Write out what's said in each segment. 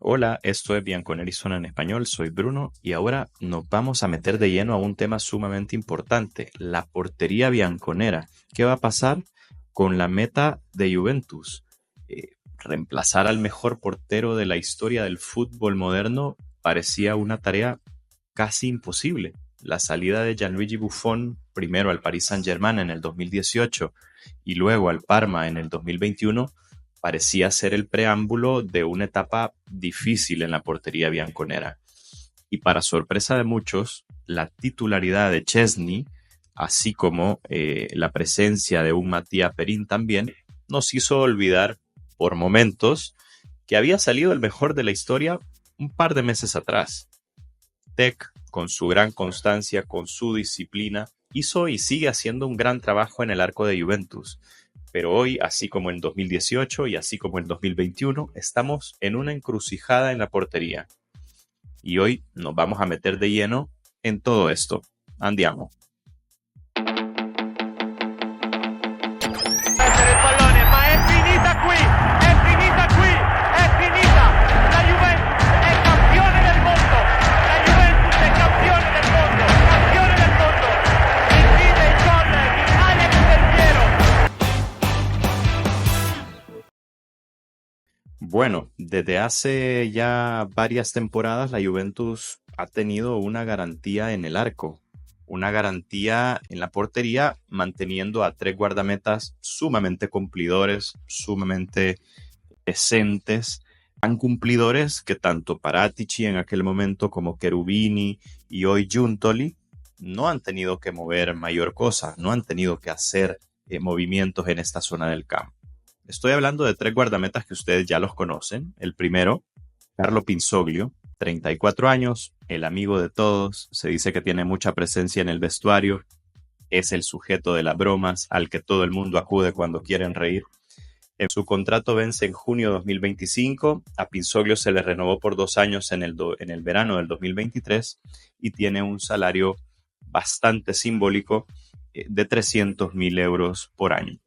Hola, esto es Bianconeri Zona en español, soy Bruno y ahora nos vamos a meter de lleno a un tema sumamente importante, la portería bianconera. ¿Qué va a pasar con la meta de Juventus? Reemplazar al mejor portero de la historia del fútbol moderno parecía una tarea casi imposible. La salida de Gianluigi Buffon, primero al Paris Saint-Germain en el 2018 y luego al Parma en el 2021, parecía ser el preámbulo de una etapa difícil en la portería bianconera. Y para sorpresa de muchos, la titularidad de Chesney, así como la presencia de un Matías Perín también, nos hizo olvidar por momentos que había salido el mejor de la historia un par de meses atrás. Tec, con su gran constancia, con su disciplina, hizo y sigue haciendo un gran trabajo en el arco de Juventus. Pero hoy, así como en 2018 y así como en 2021, estamos en una encrucijada en la portería. Y hoy nos vamos a meter de lleno en todo esto. Andiamo. Il pallone, ma è finita qui, è finita qui, è finita. La Juventus è campione del mondo, la Juventus è campione del mondo, campione del mondo. Infine il gol di Alex Del Piero. Bueno, desde hace ya varias temporadas la Juventus ha tenido una garantía en el arco, una garantía en la portería, manteniendo a tres guardametas sumamente cumplidores, sumamente decentes, tan cumplidores que tanto Paratici en aquel momento como Cherubini y hoy Giuntoli no han tenido que mover mayor cosa, no han tenido que hacer movimientos en esta zona del campo. Estoy hablando de tres guardametas que ustedes ya los conocen. El primero, Carlo Pinsoglio, 34 años, el amigo de todos, se dice que tiene mucha presencia en el vestuario, es el sujeto de las bromas al que todo el mundo acude cuando quieren reír. Su contrato vence en junio de 2025, a Pinsoglio se le renovó por 2 años en el verano del 2023 y tiene un salario bastante simbólico de 300.000 euros por año.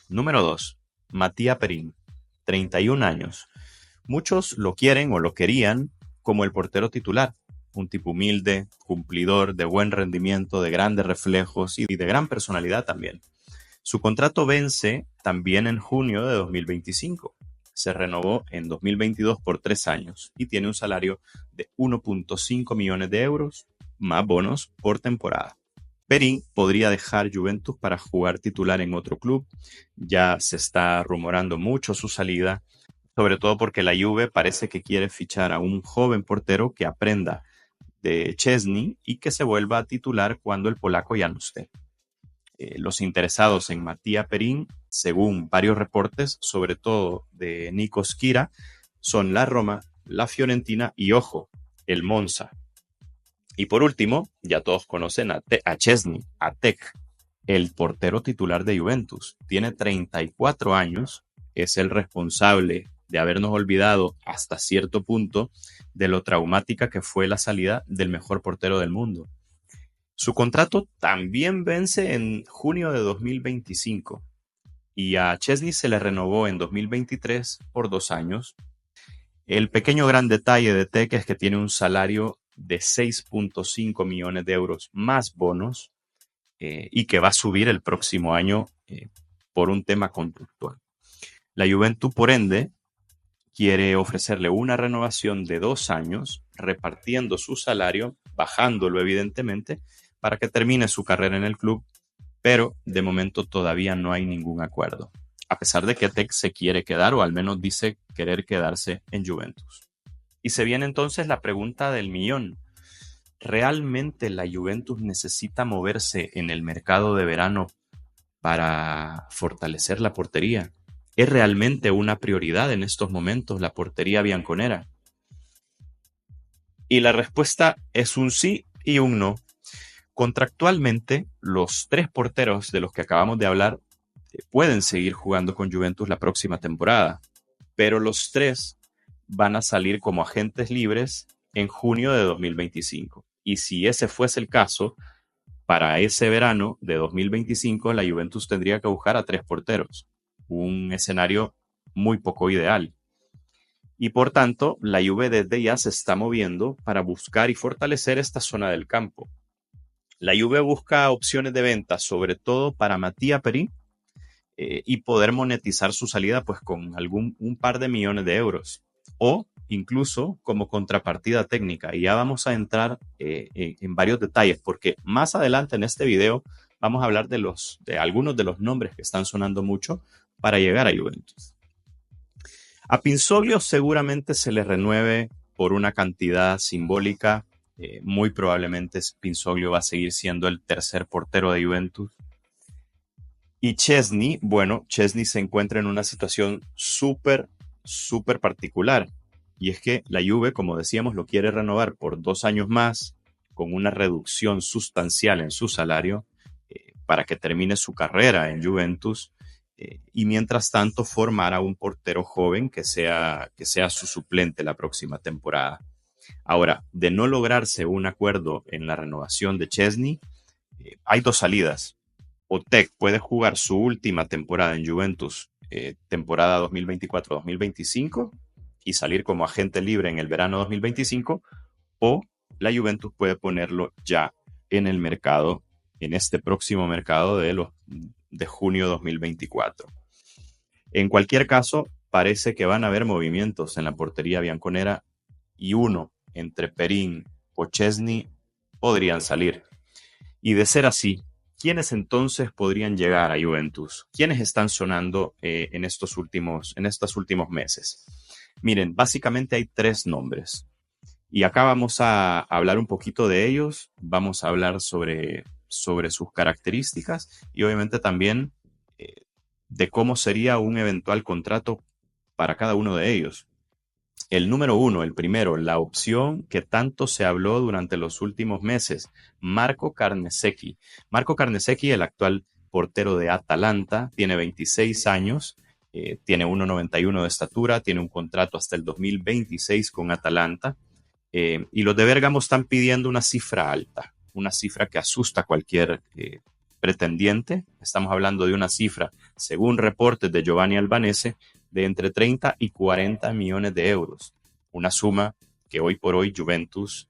Número 2, Matías Perín, 31 años. Muchos lo quieren o lo querían como el portero titular, un tipo humilde, cumplidor, de buen rendimiento, de grandes reflejos y de gran personalidad también. Su contrato vence también en junio de 2025. Se renovó en 2022 por 3 años y tiene un salario de 1.5 millones de euros más bonos por temporada. Perín podría dejar Juventus para jugar titular en otro club. Ya se está rumorando mucho su salida, sobre todo porque la Juve parece que quiere fichar a un joven portero que aprenda de Chesney y que se vuelva a titular cuando el polaco ya no esté. Los interesados en Matías Perín, según varios reportes, sobre todo de Nico Schira, son la Roma, la Fiorentina y, ojo, el Monza. Y por último, ya todos conocen a Chesney, a Tec, el portero titular de Juventus. Tiene 34 años, es el responsable de habernos olvidado hasta cierto punto de lo traumática que fue la salida del mejor portero del mundo. Su contrato también vence en junio de 2025 y a Chesney se le renovó en 2023 por 2 años. El pequeño gran detalle de Tec es que tiene un salario de 6.5 millones de euros más bonos y que va a subir el próximo año por un tema contractual. La Juventus, por ende, quiere ofrecerle una renovación de 2 años, repartiendo su salario, bajándolo evidentemente, para que termine su carrera en el club, pero de momento todavía no hay ningún acuerdo, a pesar de que Tec se quiere quedar o al menos dice querer quedarse en Juventus. Y se viene entonces la pregunta del millón. ¿Realmente la Juventus necesita moverse en el mercado de verano para fortalecer la portería? ¿Es realmente una prioridad en estos momentos la portería bianconera? Y la respuesta es un sí y un no. Contractualmente, los tres porteros de los que acabamos de hablar pueden seguir jugando con Juventus la próxima temporada, pero los tres van a salir como agentes libres en junio de 2025. Y si ese fuese el caso, para ese verano de 2025 la Juventus tendría que buscar a tres porteros, un escenario muy poco ideal. Y por tanto, la Juve desde ya se está moviendo para buscar y fortalecer esta zona del campo. La Juve busca opciones de venta, sobre todo para Mattia Perin, y poder monetizar su salida pues con un par de millones de euros o incluso como contrapartida técnica. Y ya vamos a entrar en varios detalles porque más adelante en este video vamos a hablar de algunos de los nombres que están sonando mucho para llegar a Juventus. A Pinsoglio seguramente se le renueve por una cantidad simbólica. Muy probablemente Pinsoglio va a seguir siendo el tercer portero de Juventus. Y Szczęsny, bueno, Szczęsny se encuentra en una situación súper particular. Y es que la Juve, como decíamos, lo quiere renovar por 2 años más, con una reducción sustancial en su salario, para que termine su carrera en Juventus. Y mientras tanto, formar a un portero joven que sea su suplente la próxima temporada. Ahora, de no lograrse un acuerdo en la renovación de Szczęsny, hay 2 salidas. Otek puede jugar su última temporada en Juventus, temporada 2024-2025, y salir como agente libre en el verano 2025, o la Juventus puede ponerlo ya en el mercado, en este próximo mercado de junio 2024. En cualquier caso, parece que van a haber movimientos en la portería bianconera y uno entre Perin o Szczęsny podrían salir. Y de ser así, ¿quiénes entonces podrían llegar a Juventus? ¿Quiénes están sonando en estos últimos meses? Miren, básicamente hay 3 nombres. Y acá vamos a hablar un poquito de ellos. Vamos a hablar sobre sus características y obviamente también de cómo sería un eventual contrato para cada uno de ellos. El número 1, el primero, la opción que tanto se habló durante los últimos meses, Marco Carnesecchi. Marco Carnesecchi, el actual portero de Atalanta, tiene 26 años, tiene 1,91 de estatura, tiene un contrato hasta el 2026 con Atalanta, y los de Bérgamo están pidiendo una cifra alta, una cifra que asusta a cualquier pretendiente. Estamos hablando de una cifra, según reportes de Giovanni Albanese, de entre 30 y 40 millones de euros. Una suma que hoy por hoy Juventus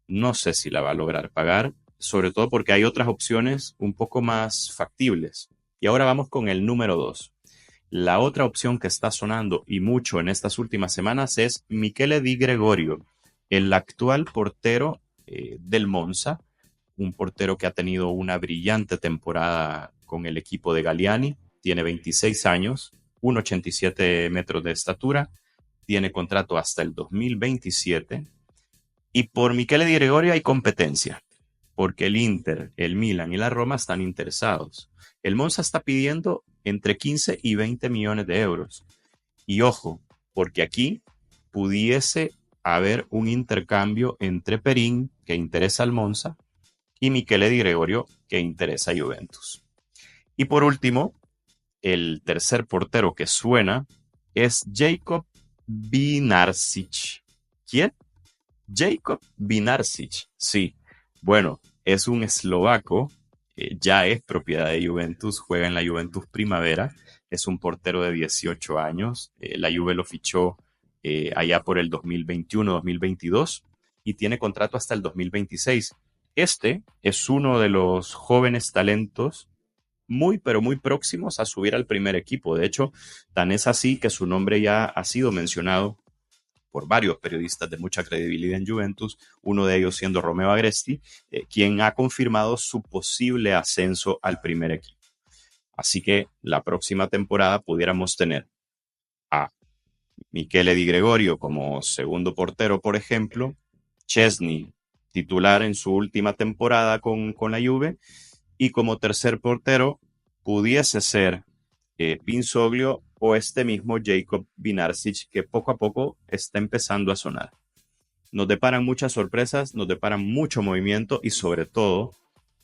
no sé si la va a lograr pagar, sobre todo porque hay otras opciones un poco más factibles. Y ahora vamos con el número 2. La otra opción que está sonando y mucho en estas últimas semanas es Michele Di Gregorio, el actual portero del Monza, un portero que ha tenido una brillante temporada con el equipo de Galliani, tiene 26 años, 1,87 metros de estatura, tiene contrato hasta el 2027 y por Michele Di Gregorio hay competencia, porque el Inter, el Milan y la Roma están interesados. El Monza está pidiendo entre 15 y 20 millones de euros. Y ojo, porque aquí pudiese haber un intercambio entre Perin, que interesa al Monza, y Michele Di Gregorio, que interesa a Juventus. Y por último, el tercer portero que suena es Jakub Winarczyk. ¿Quién? Jakub Winarczyk. Sí, bueno, es un eslovaco, ya es propiedad de Juventus, juega en la Juventus Primavera, es un portero de 18 años, la Juve lo fichó allá por el 2021-2022 y tiene contrato hasta el 2026. Este es uno de los jóvenes talentos muy, pero muy próximos a subir al primer equipo. De hecho, tan es así que su nombre ya ha sido mencionado por varios periodistas de mucha credibilidad en Juventus, uno de ellos siendo Romeo Agresti, quien ha confirmado su posible ascenso al primer equipo. Así que la próxima temporada pudiéramos tener a Michele Di Gregorio como segundo portero, por ejemplo, Szczęsny titular en su última temporada con la Juve, y como tercer portero pudiese ser Pinsoglio o este mismo Jakub Winarczyk, que poco a poco está empezando a sonar. Nos deparan muchas sorpresas, nos deparan mucho movimiento y sobre todo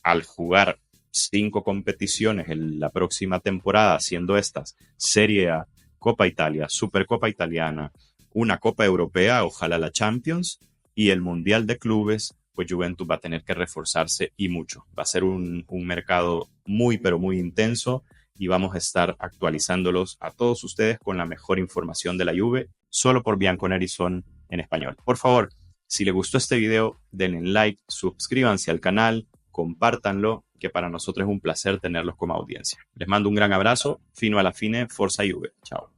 al jugar 5 competiciones en la próxima temporada, siendo estas Serie A, Copa Italia, Supercopa Italiana, una Copa Europea, ojalá la Champions, y el Mundial de Clubes, pues Juventus va a tener que reforzarse y mucho. Va a ser un mercado muy, pero muy intenso y vamos a estar actualizándolos a todos ustedes con la mejor información de la Juve solo por Bianconeri son en español. Por favor, si les gustó este video, denle like, suscríbanse al canal, compártanlo, que para nosotros es un placer tenerlos como audiencia. Les mando un gran abrazo, fino a la fine, Forza Juve. Chao.